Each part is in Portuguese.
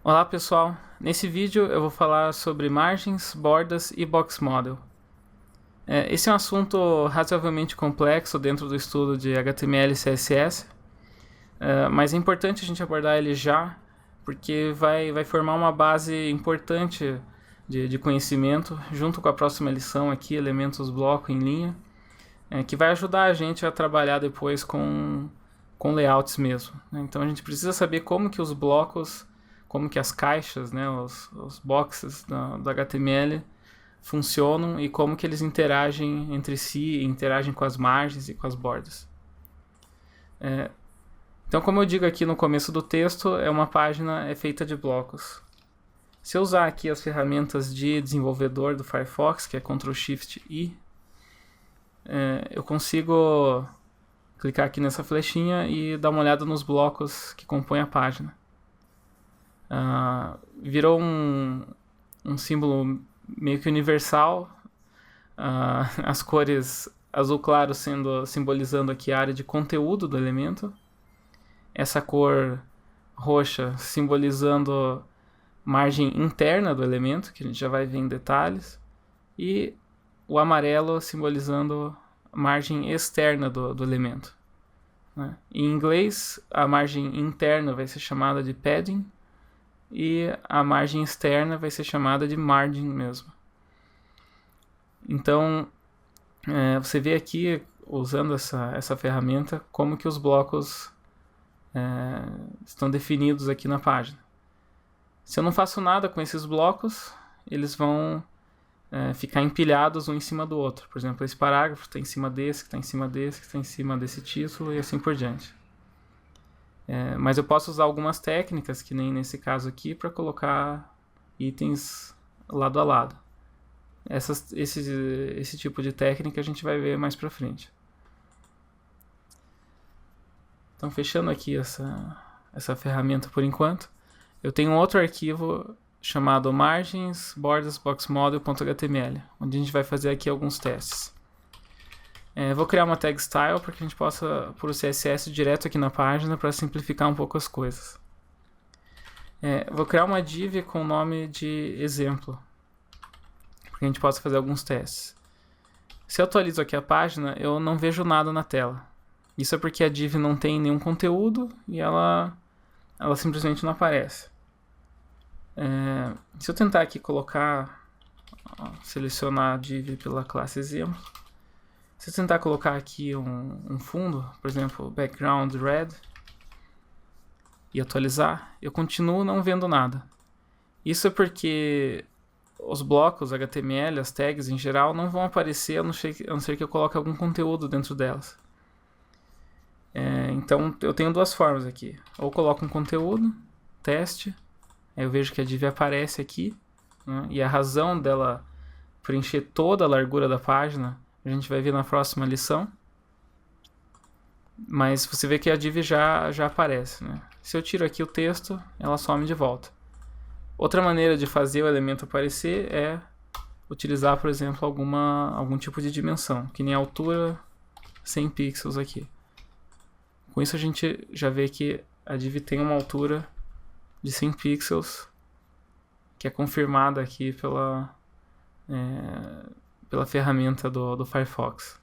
Olá pessoal, nesse vídeo eu vou falar sobre margens, bordas e box model. Esse é um assunto razoavelmente complexo dentro do estudo de HTML e CSS, mas é importante a gente abordar ele já, porque vai formar uma base importante de conhecimento, junto com a próxima lição aqui, elementos bloco em linha, que vai ajudar a gente a trabalhar depois com layouts mesmo. Então a gente precisa saber como que os blocos, como que as caixas, né, os boxes do HTML funcionam e como que eles interagem entre si, interagem com as margens e com as bordas. Então, como eu digo aqui no começo do texto, uma página é feita de blocos. Se eu usar aqui as ferramentas de desenvolvedor do Firefox, que é Ctrl+Shift+I, eu consigo clicar aqui nessa flechinha e dar uma olhada nos blocos que compõem a página. Virou um símbolo meio que universal, as cores azul claro simbolizando aqui a área de conteúdo do elemento, essa cor roxa simbolizando margem interna do elemento, que a gente já vai ver em detalhes, e o amarelo simbolizando margem externa do elemento, né? Em inglês, a margem interna vai ser chamada de padding, e a margem externa vai ser chamada de margin mesmo. Então, você vê aqui, usando essa ferramenta, como que os blocos estão definidos aqui na página. Se eu não faço nada com esses blocos, eles vão ficar empilhados um em cima do outro. Por exemplo, esse parágrafo está em cima desse, que está em cima desse, que está em cima desse título e assim por diante. Mas eu posso usar algumas técnicas, que nem nesse caso aqui, para colocar itens lado a lado. Esse tipo de técnica a gente vai ver mais para frente. Então, fechando aqui essa ferramenta por enquanto, eu tenho um outro arquivo chamado margens, bordas, boxmodel.html, onde a gente vai fazer aqui alguns testes. Vou criar uma tag style para que a gente possa pôr o CSS direto aqui na página para simplificar um pouco as coisas. Vou criar uma div com o nome de exemplo, para que a gente possa fazer alguns testes. Se eu atualizo aqui a página, eu não vejo nada na tela. Isso é porque a div não tem nenhum conteúdo e ela simplesmente não aparece. Se eu tentar aqui selecionar a div pela classe exemplo, se eu tentar colocar aqui um fundo, por exemplo, background red, e atualizar, eu continuo não vendo nada. Isso é porque os blocos HTML, as tags em geral, não vão aparecer a não ser que eu coloque algum conteúdo dentro delas. Então eu tenho duas formas aqui. Ou coloco um conteúdo, teste, aí eu vejo que a div aparece aqui, né, e a razão dela preencher toda a largura da página a gente vai ver na próxima lição. Mas você vê que a div já aparece, né? Se eu tiro aqui o texto, ela some de volta. Outra maneira de fazer o elemento aparecer é utilizar, por exemplo, algum tipo de dimensão, que nem a altura 100 pixels aqui. Com isso a gente já vê que a div tem uma altura de 100 pixels, que é confirmada aqui pela ferramenta do Firefox.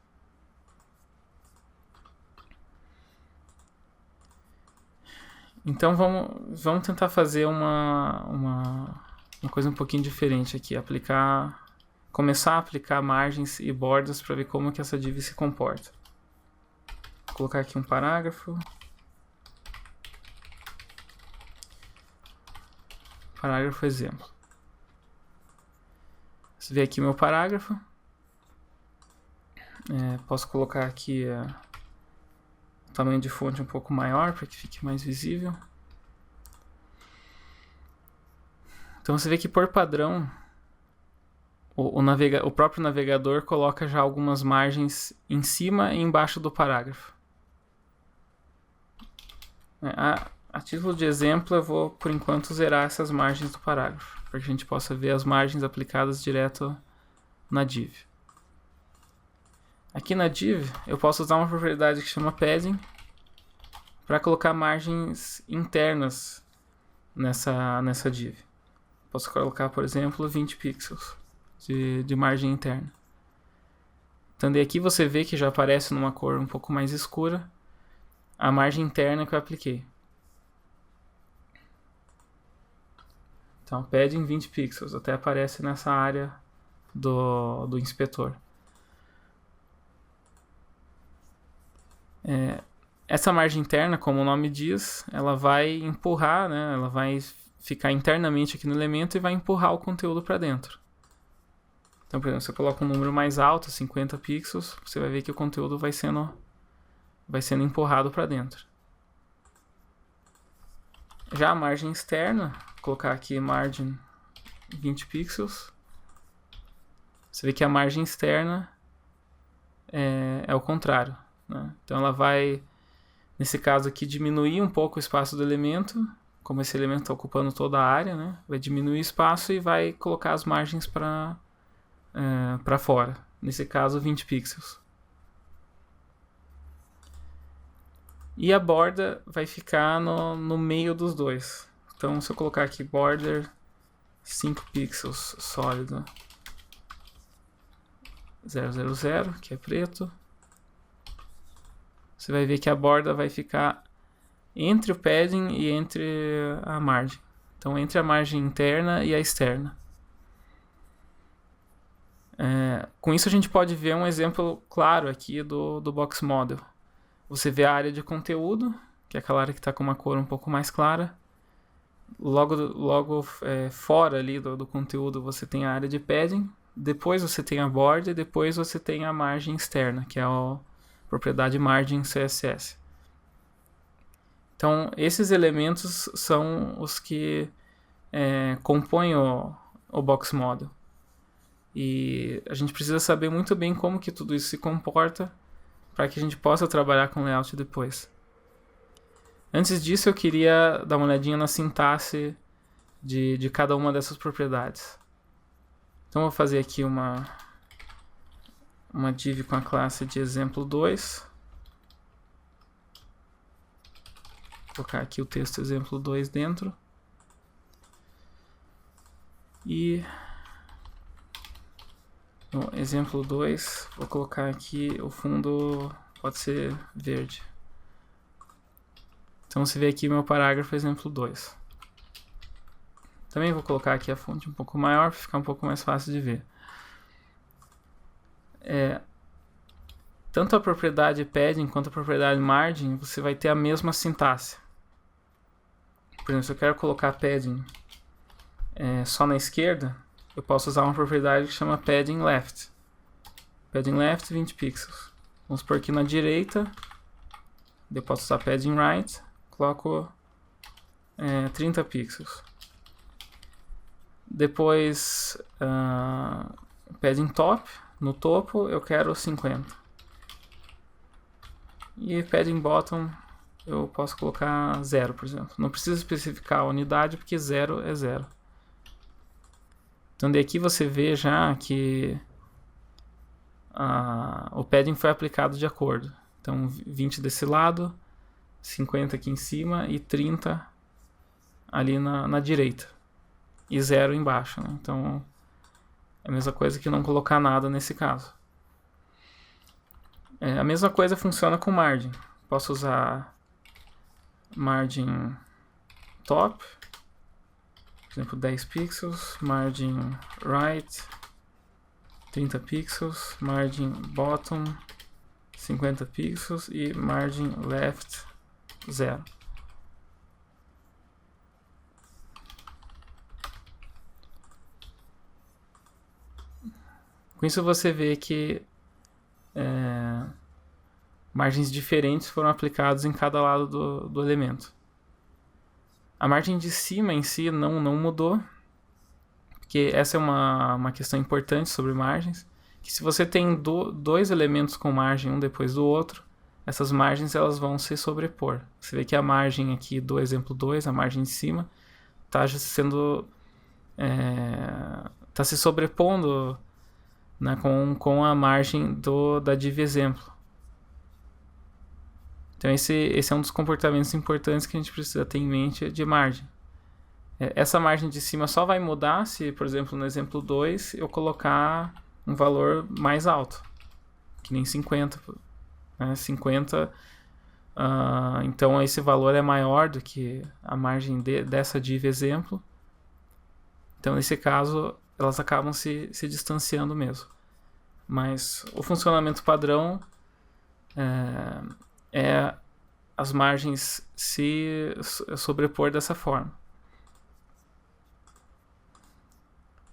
Então vamos tentar fazer uma coisa um pouquinho diferente aqui, começar a aplicar margens e bordas para ver como que essa div se comporta. Vou colocar aqui um parágrafo. Parágrafo exemplo. Você vê aqui meu parágrafo. Posso colocar aqui o tamanho de fonte um pouco maior para que fique mais visível. Então você vê que por padrão o próprio navegador coloca já algumas margens em cima e embaixo do parágrafo. A título de exemplo, eu vou por enquanto zerar essas margens do parágrafo, para que a gente possa ver as margens aplicadas direto na div. Aqui na div eu posso usar uma propriedade que chama padding para colocar margens internas nessa div. Posso colocar, por exemplo, 20 pixels de margem interna. Então, daí aqui você vê que já aparece numa cor um pouco mais escura a margem interna que eu apliquei. Então, padding 20 pixels, até aparece nessa área do inspetor. Essa margem interna, como o nome diz, ela vai empurrar, né? Ela vai ficar internamente aqui no elemento e vai empurrar o conteúdo para dentro. Então, por exemplo, você coloca um número mais alto, 50 pixels, você vai ver que o conteúdo vai sendo empurrado para dentro. Já a margem externa, vou colocar aqui margem 20 pixels. Você vê que a margem externa é o contrário, né? Então ela vai, nesse caso aqui, diminuir um pouco o espaço do elemento, como esse elemento está ocupando toda a área, né? Vai diminuir o espaço e vai colocar as margens para fora. Nesse caso, 20 pixels. E a borda vai ficar no meio dos dois. Então, se eu colocar aqui border 5 pixels sólido 000, que é preto, você vai ver que a borda vai ficar entre o padding e entre a margem. Então, entre a margem interna e a externa. Com isso, a gente pode ver um exemplo claro aqui do Box Model. Você vê a área de conteúdo, que é aquela área que está com uma cor um pouco mais clara. Logo fora ali do conteúdo você tem a área de padding, depois você tem a borda e depois você tem a margem externa, que é a propriedade margin CSS. Então, esses elementos são os que compõem o Box Model. E a gente precisa saber muito bem como que tudo isso se comporta para que a gente possa trabalhar com layout depois. Antes disso, eu queria dar uma olhadinha na sintaxe de cada uma dessas propriedades. Então, eu vou fazer aqui uma div com a classe de exemplo 2. Vou colocar aqui o texto exemplo 2 dentro. E no exemplo 2, vou colocar aqui o fundo, pode ser verde. Então você vê aqui meu parágrafo exemplo 2. Também vou colocar aqui a fonte um pouco maior para ficar um pouco mais fácil de ver. Tanto a propriedade padding quanto a propriedade margin, você vai ter a mesma sintaxe. Por exemplo, se eu quero colocar padding só na esquerda, eu posso usar uma propriedade que chama padding left. Padding left 20 pixels. Vamos supor aqui na direita, eu posso usar padding right, coloco 30 pixels. Depois, padding top, no topo eu quero 50. E padding bottom eu posso colocar 0, por exemplo. Não precisa especificar a unidade porque 0 é 0. Então daqui você vê já que o padding foi aplicado de acordo. Então 20 desse lado, 50 aqui em cima e 30 ali na direita. E 0 embaixo, né? Então é a mesma coisa que não colocar nada nesse caso. A mesma coisa funciona com margem. Posso usar margin top, por exemplo, 10 pixels, margin right, 30 pixels, margin bottom, 50 pixels e margin left, 0. Com isso você vê que margens diferentes foram aplicadas em cada lado do elemento. A margem de cima em si não mudou, porque essa é uma questão importante sobre margens, que se você tem dois elementos com margem um depois do outro, essas margens elas vão se sobrepor. Você vê que a margem aqui do exemplo 2, a margem de cima, está se sobrepondo, né, com a margem da div exemplo. Então esse é um dos comportamentos importantes que a gente precisa ter em mente de margem. Essa margem de cima só vai mudar se, por exemplo, no exemplo 2, eu colocar um valor mais alto, que nem 50. Né? 50, então esse valor é maior do que a margem dessa div exemplo. Então, nesse caso, elas acabam se distanciando mesmo. Mas o funcionamento padrão é as margens se sobrepor dessa forma.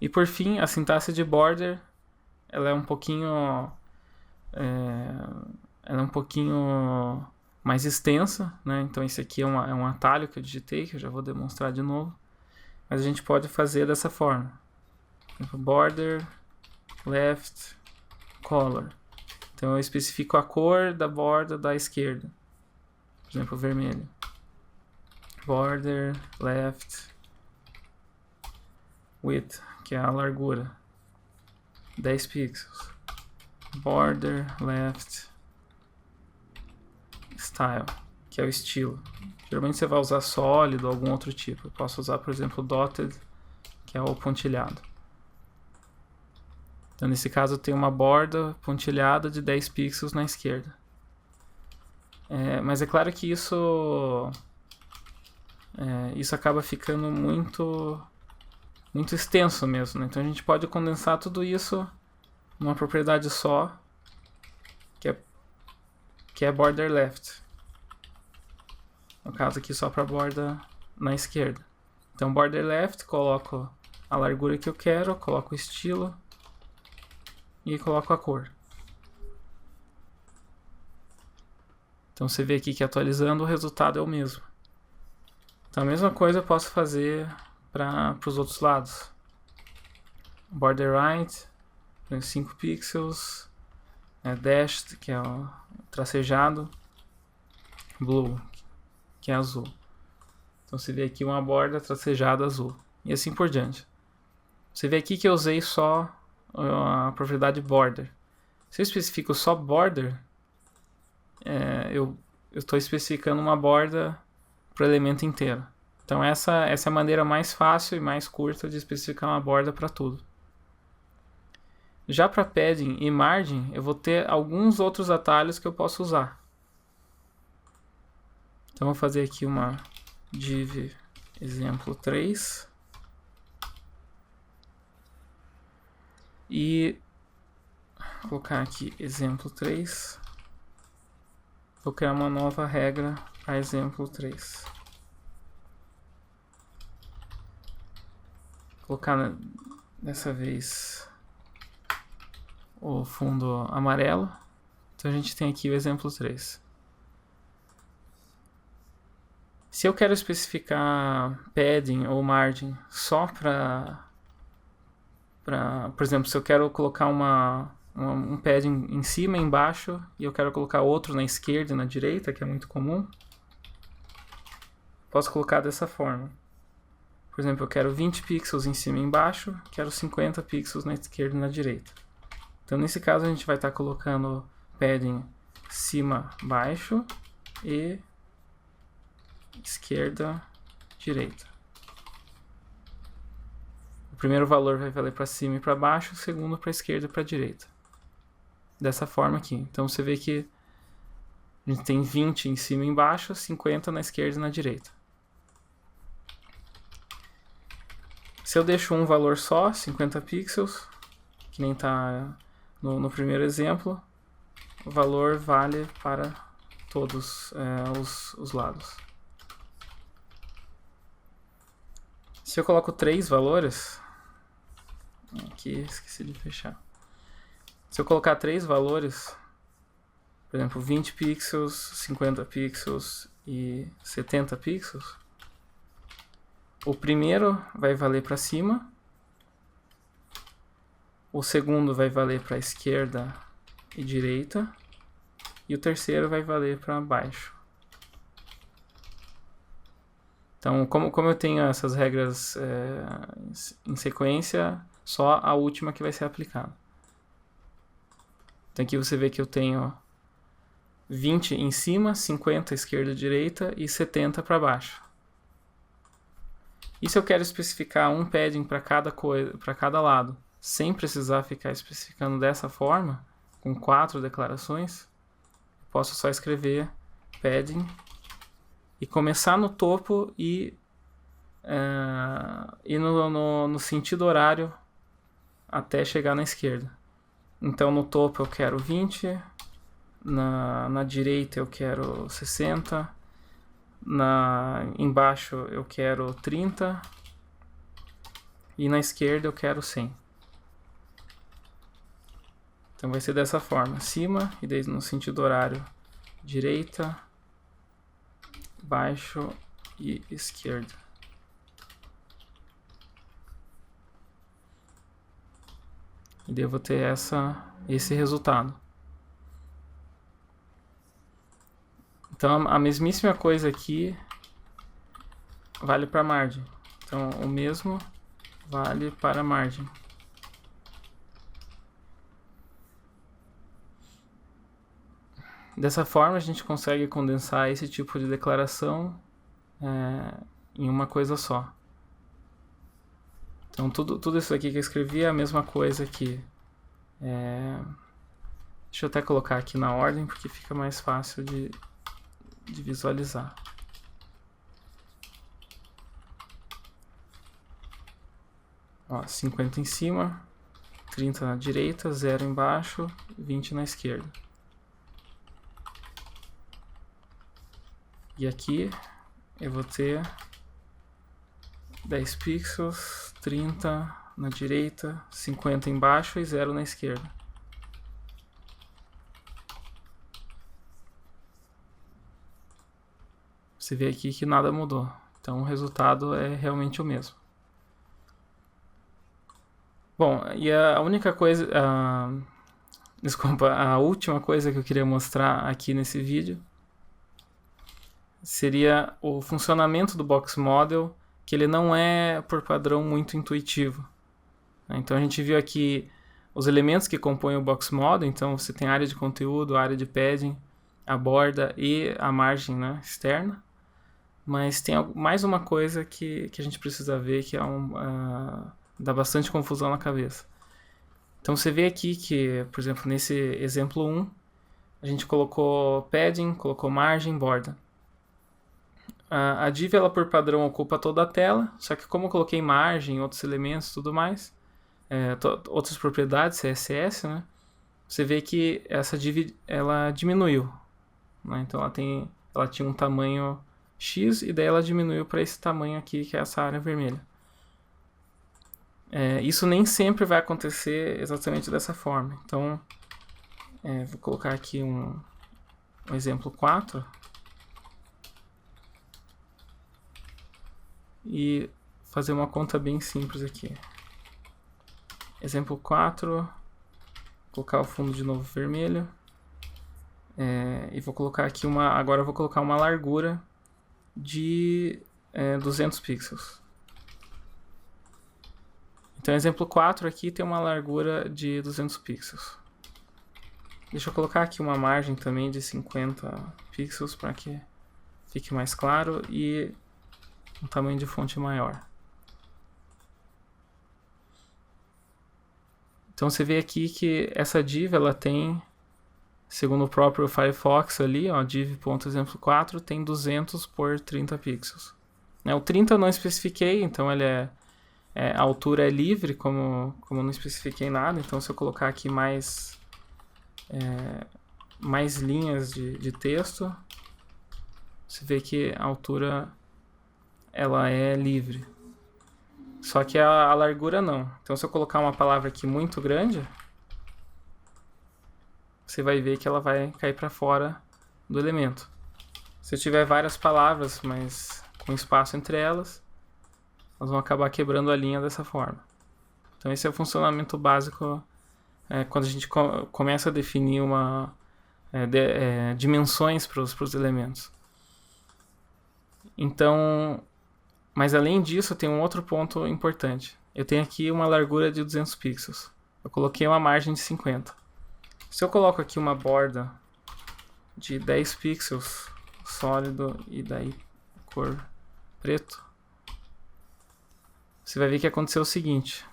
E por fim, a sintaxe de border, ela é um pouquinho mais extensa, né? Então esse aqui é um atalho que eu digitei, que eu já vou demonstrar de novo. Mas a gente pode fazer dessa forma. Border, left, color. Então eu especifico a cor da borda da esquerda. Por exemplo, vermelho. Border, left, width, que é a largura. 10 pixels. Border, left, style, que é o estilo. Geralmente você vai usar sólido ou algum outro tipo. Eu posso usar, por exemplo, dotted, que é o pontilhado. Então, nesse caso, eu tenho uma borda pontilhada de 10 pixels na esquerda. Mas é claro que isso acaba ficando muito extenso mesmo, né? Então a gente pode condensar tudo isso numa propriedade só, que é border left. No caso aqui só para a borda na esquerda. Então border left, coloco a largura que eu quero, coloco o estilo e coloco a cor. Então você vê aqui que atualizando o resultado é o mesmo. Então a mesma coisa eu posso fazer para os outros lados. Border right, 5 pixels, dashed, que é o tracejado, blue, que é azul. Então você vê aqui uma borda tracejada azul. E assim por diante. Você vê aqui que eu usei só a propriedade border. Se eu especifico só border, eu estou especificando uma borda para o elemento inteiro. Então essa é a maneira mais fácil e mais curta de especificar uma borda para tudo. Já para padding e margin, eu vou ter alguns outros atalhos que eu posso usar. Então vou fazer aqui uma div exemplo 3. E vou colocar aqui exemplo 3. Vou criar uma nova regra para exemplo 3. Vou colocar dessa vez o fundo amarelo. Então a gente tem aqui o exemplo 3. Se eu quero especificar padding ou margin só para, por exemplo, se eu quero colocar um padding em cima e embaixo e eu quero colocar outro na esquerda e na direita, que é muito comum, posso colocar dessa forma. Por exemplo, eu quero 20 pixels em cima e embaixo, quero 50 pixels na esquerda e na direita. Então nesse caso a gente vai estar colocando padding cima, baixo e esquerda, direita. O primeiro valor vai valer para cima e para baixo, o segundo para esquerda e para direita. Dessa forma aqui. Então você vê que a gente tem 20 em cima e embaixo, 50 na esquerda e na direita. Se eu deixo um valor só, 50 pixels, que nem está no primeiro exemplo, o valor vale para todos os lados. Se eu coloco 3 valores, aqui esqueci de fechar. Se eu colocar 3 valores, por exemplo, 20 pixels, 50 pixels e 70 pixels, o primeiro vai valer para cima, o segundo vai valer para esquerda e direita, e o terceiro vai valer para baixo. Então, como eu tenho essas regras em sequência, só a última que vai ser aplicada. Então aqui você vê que eu tenho 20 em cima, 50 esquerda e direita e 70 para baixo. E se eu quero especificar um padding para cada lado, sem precisar ficar especificando dessa forma, com 4 declarações, posso só escrever padding e começar no topo e no sentido horário até chegar na esquerda. Então no topo eu quero 20, na direita eu quero 60, embaixo eu quero 30 e na esquerda eu quero 100. Então vai ser dessa forma, acima e daí no sentido horário, direita, baixo e esquerda. E daí eu vou ter esse resultado. Então a mesmíssima coisa aqui vale para a margem. Então o mesmo vale para a margem. Dessa forma a gente consegue condensar esse tipo de declaração em uma coisa só. Então tudo isso aqui que eu escrevi é a mesma coisa aqui. Deixa eu até colocar aqui na ordem porque fica mais fácil de visualizar. Ó, 50 em cima, 30 na direita, 0 embaixo, 20 na esquerda. E aqui eu vou ter 10 pixels, 30 na direita, 50 embaixo e 0 na esquerda. Você vê aqui que nada mudou. Então o resultado é realmente o mesmo. Bom, e a única coisa... desculpa, a última coisa que eu queria mostrar aqui nesse vídeo seria o funcionamento do Box Model, que ele não é, por padrão, muito intuitivo. Então a gente viu aqui os elementos que compõem o Box Model. Então você tem a área de conteúdo, a área de padding, a borda e a margem, né, externa. Mas tem mais uma coisa que a gente precisa ver, que dá bastante confusão na cabeça. Então você vê aqui que, por exemplo, nesse exemplo 1, a gente colocou padding, colocou margem, borda. A div, ela por padrão ocupa toda a tela, só que como eu coloquei margem, outros elementos e tudo mais, outras propriedades, CSS, né, você vê que essa div ela diminuiu. Né, então ela tinha um tamanho X e daí ela diminuiu para esse tamanho aqui, que é essa área vermelha. Isso nem sempre vai acontecer exatamente dessa forma. Então, vou colocar aqui um exemplo 4. E fazer uma conta bem simples aqui. Exemplo 4. Colocar o fundo de novo vermelho. E vou colocar aqui agora eu vou colocar uma largura de 200 pixels. Então, exemplo 4 aqui tem uma largura de 200 pixels. Deixa eu colocar aqui uma margem também de 50 pixels para que fique mais claro e um tamanho de fonte maior. Então você vê aqui que essa div ela tem, segundo o próprio Firefox ali, ó, div.exemplo4 tem 200 por 30 pixels. O 30 eu não especifiquei, então ele a altura é livre, como eu não especifiquei nada. Então se eu colocar aqui mais linhas de texto, você vê que a altura ela é livre. Só que a largura não. Então se eu colocar uma palavra aqui muito grande, você vai ver que ela vai cair para fora do elemento. Se eu tiver várias palavras, mas com espaço entre elas, elas vão acabar quebrando a linha dessa forma. Então esse é o funcionamento básico quando a gente começa a definir dimensões para os elementos. Então, mas além disso, tem um outro ponto importante. Eu tenho aqui uma largura de 200 pixels. Eu coloquei uma margem de 50. Se eu coloco aqui uma borda de 10 pixels, sólido, e daí cor preto, você vai ver que aconteceu o seguinte.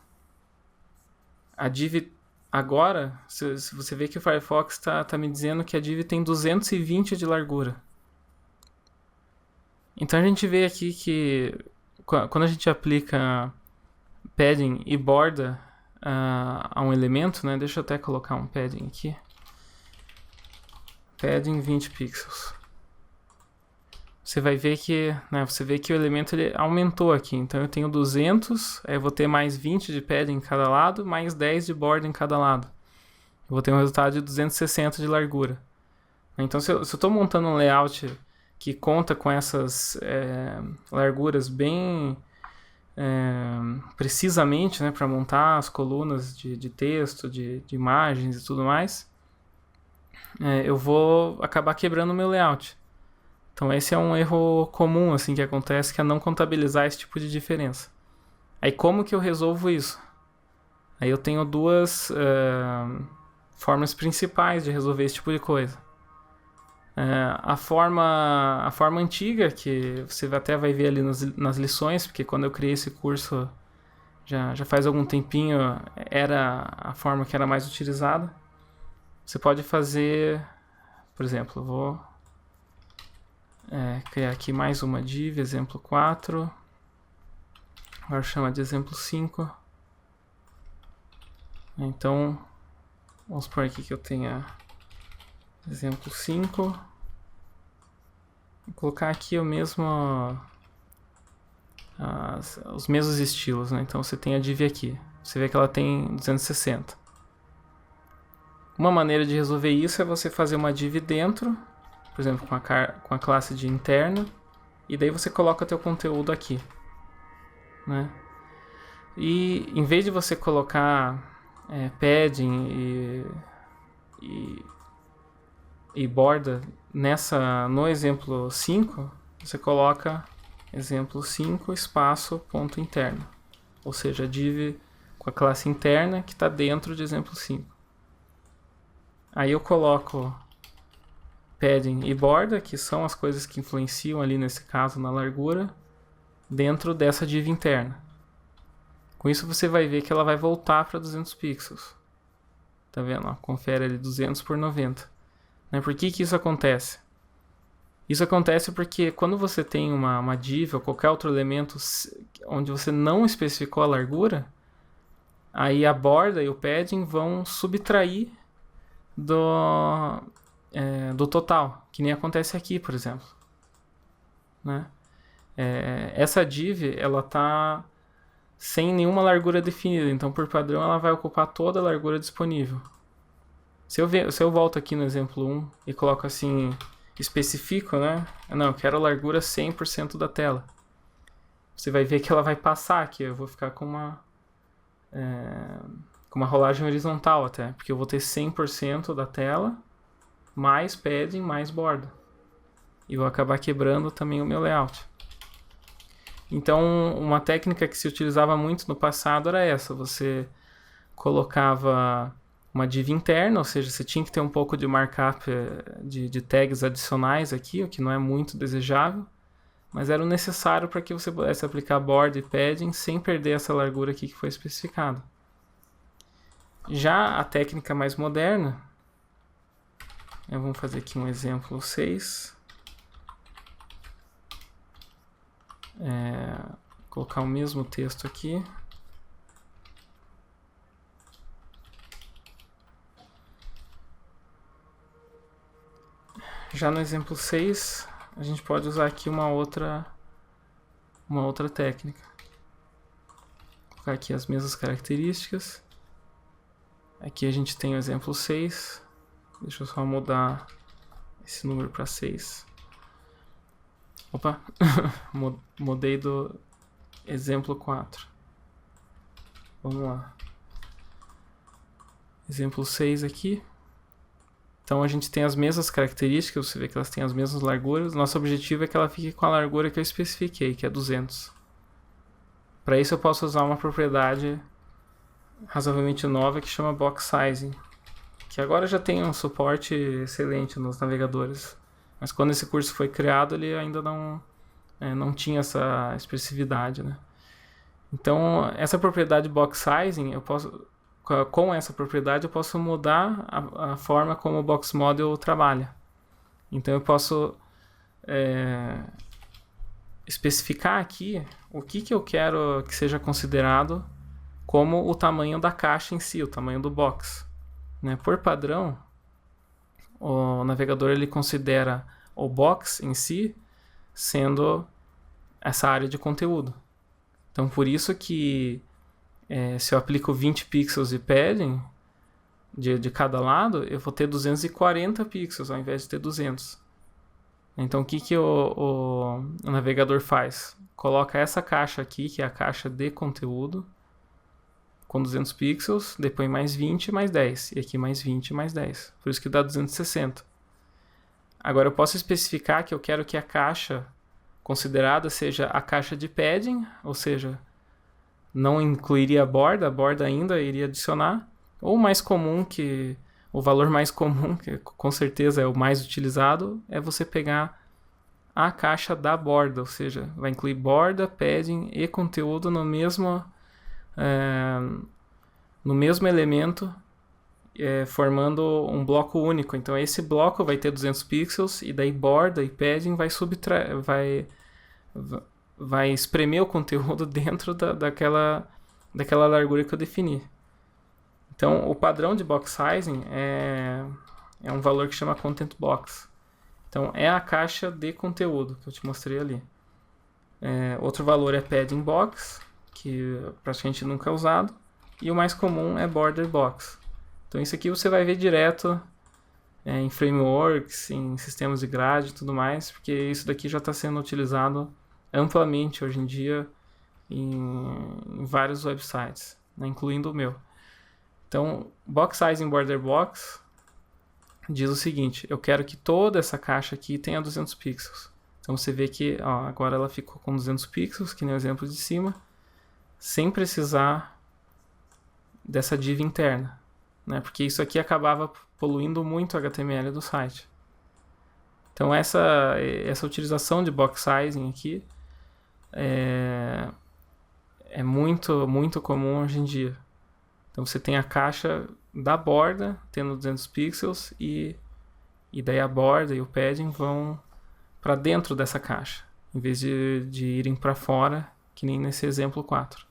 A div agora, se você vê que o Firefox tá me dizendo que a div tem 220 de largura. Então a gente vê aqui que quando a gente aplica padding e borda a um elemento, né? Deixa eu até colocar um padding aqui. Padding 20 pixels. Você vai ver que, né, você vê que o elemento ele aumentou aqui. Então eu tenho 200, aí eu vou ter mais 20 de padding em cada lado, mais 10 de borda em cada lado. Eu vou ter um resultado de 260 de largura. Então se eu estou montando um layout que conta com essas larguras bem precisamente, né, para montar as colunas de texto, de imagens e tudo mais, eu vou acabar quebrando o meu layout. Então esse é um erro comum assim, que acontece, que é não contabilizar esse tipo de diferença. Aí como que eu resolvo isso? Aí eu tenho duas formas principais de resolver esse tipo de coisa. A forma antiga, que você até vai ver ali nas lições, porque quando eu criei esse curso já faz algum tempinho, era a forma que era mais utilizada. Você pode fazer, por exemplo, eu vou criar aqui mais uma div, exemplo 4. Agora chama de exemplo 5. Então, vamos supor aqui que eu tenha exemplo 5. Vou colocar aqui o mesmo, os mesmos estilos, né? Então você tem a div aqui. Você vê que ela tem 260. Uma maneira de resolver isso é você fazer uma div dentro, por exemplo, com a classe de interna, e daí você coloca teu conteúdo aqui, né? E em vez de você colocar padding e borda no exemplo 5, você coloca exemplo 5 espaço ponto interno, ou seja, a div com a classe interna que está dentro de exemplo 5. Aí eu coloco padding e borda, que são as coisas que influenciam ali nesse caso na largura, dentro dessa div interna. Com isso você vai ver que ela vai voltar para 200 pixels. Tá vendo? Ó, confere ali 200 por 90. Por que isso acontece? Isso acontece porque quando você tem uma div ou qualquer outro elemento onde você não especificou a largura, aí a borda e o padding vão subtrair do total, que nem acontece aqui, por exemplo, né? Essa div ela tá sem nenhuma largura definida, então por padrão ela vai ocupar toda a largura disponível. Se eu volto aqui no exemplo 1 e coloco assim, especifico, né? Não, eu quero a largura 100% da tela. Você vai ver que ela vai passar aqui, eu vou ficar com uma rolagem horizontal até, porque eu vou ter 100% da tela, mais padding, mais borda. E vou acabar quebrando também o meu layout. Então, uma técnica que se utilizava muito no passado era essa. Você colocava uma div interna, ou seja, você tinha que ter um pouco de markup de tags adicionais aqui, o que não é muito desejável, mas era o necessário para que você pudesse aplicar borda e padding sem perder essa largura aqui que foi especificada. Já a técnica mais moderna, vamos fazer aqui um exemplo 6. Colocar o mesmo texto aqui. Já no exemplo 6, a gente pode usar aqui uma outra técnica. Vou colocar aqui as mesmas características. Aqui a gente tem o exemplo 6. Deixa eu só mudar esse número para 6. Opa, mudei do exemplo 4. Vamos lá. Exemplo 6 aqui. Então a gente tem as mesmas características, você vê que elas têm as mesmas larguras. Nosso objetivo é que ela fique com a largura que eu especifiquei, que é 200. Para isso eu posso usar uma propriedade razoavelmente nova que chama box sizing, que agora já tem um suporte excelente nos navegadores. Mas quando esse curso foi criado, ele ainda não tinha essa expressividade, né? Então, essa propriedade box sizing, com essa propriedade eu posso mudar a forma como o box model trabalha. Então eu posso especificar aqui o que eu quero que seja considerado como o tamanho da caixa em si, o tamanho do box. Por padrão, o navegador ele considera o box em si sendo essa área de conteúdo. Então por isso que se eu aplico 20 pixels de padding de cada lado, eu vou ter 240 pixels ao invés de ter 200. Então o que o navegador faz? Coloca essa caixa aqui, que é a caixa de conteúdo, com 200 pixels, depois mais 20 mais 10, e aqui mais 20 mais 10. Por isso que dá 260. Agora eu posso especificar que eu quero que a caixa considerada seja a caixa de padding, ou seja, não incluiria a borda ainda iria adicionar, ou mais comum, que o valor mais comum, que com certeza é o mais utilizado, é você pegar a caixa da borda, ou seja, vai incluir borda, padding e conteúdo no mesmo elemento, formando um bloco único. Então esse bloco vai ter 200 pixels e daí borda e padding vai espremer o conteúdo dentro daquela largura que eu defini. Então o padrão de box sizing é um valor que chama content box. Então é a caixa de conteúdo que eu te mostrei ali. Outro valor é padding box, que praticamente nunca é usado. E o mais comum é border box. Então isso aqui você vai ver direto em frameworks, em sistemas de grade e tudo mais, porque isso daqui já está sendo utilizado amplamente hoje em dia em vários websites, incluindo o meu. Então, box sizing border box diz o seguinte: eu quero que toda essa caixa aqui tenha 200 pixels. Então você vê que agora ela ficou com 200 pixels, que nem o exemplo de cima, sem precisar dessa div interna, porque isso aqui acabava poluindo muito o HTML do site. Então essa utilização de box sizing aqui é muito, muito comum hoje em dia. Então você tem a caixa da borda tendo 200 pixels e daí a borda e o padding vão para dentro dessa caixa, em vez de irem para fora, que nem nesse exemplo 4.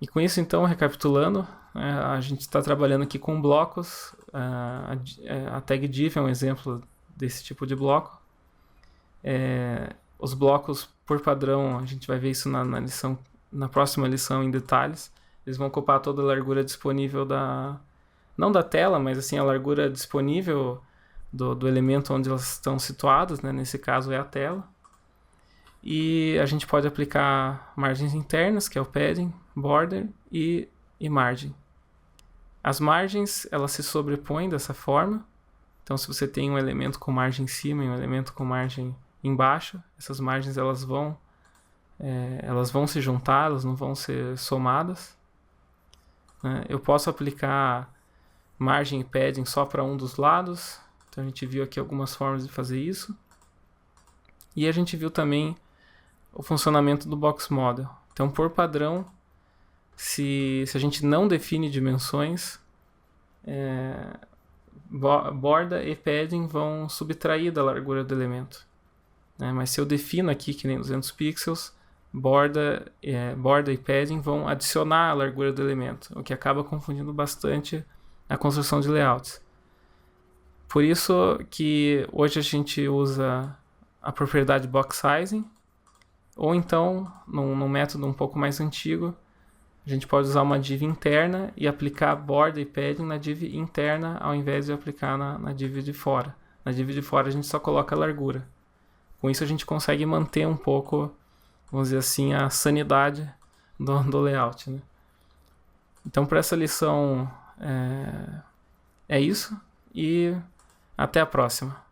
E com isso, então, recapitulando, a gente está trabalhando aqui com blocos. A tag div é um exemplo desse tipo de bloco. Os blocos, por padrão, a gente vai ver isso na próxima lição em detalhes. Eles vão ocupar toda a largura disponível não da tela, mas assim, a largura disponível do elemento onde elas estão situadas, nesse caso é a tela. E a gente pode aplicar margens internas, que é o padding, border e margem. As margens, elas se sobrepõem dessa forma. Então se você tem um elemento com margem em cima e um elemento com margem embaixo, essas margens elas vão se juntar, elas não vão ser somadas. Eu posso aplicar margem e padding só para um dos lados. Então a gente viu aqui algumas formas de fazer isso. E a gente viu também o funcionamento do box model. Então, por padrão, se a gente não define dimensões, borda e padding vão subtrair da largura do elemento. Mas se eu defino aqui que nem 200 pixels, borda e padding vão adicionar a largura do elemento, o que acaba confundindo bastante a construção de layouts. Por isso que hoje a gente usa a propriedade box sizing, ou então, num método um pouco mais antigo, a gente pode usar uma div interna e aplicar borda e padding na div interna, ao invés de aplicar na div de fora. Na div de fora a gente só coloca a largura. Com isso a gente consegue manter um pouco, vamos dizer assim, a sanidade do layout. Então, para essa lição é isso, e até a próxima.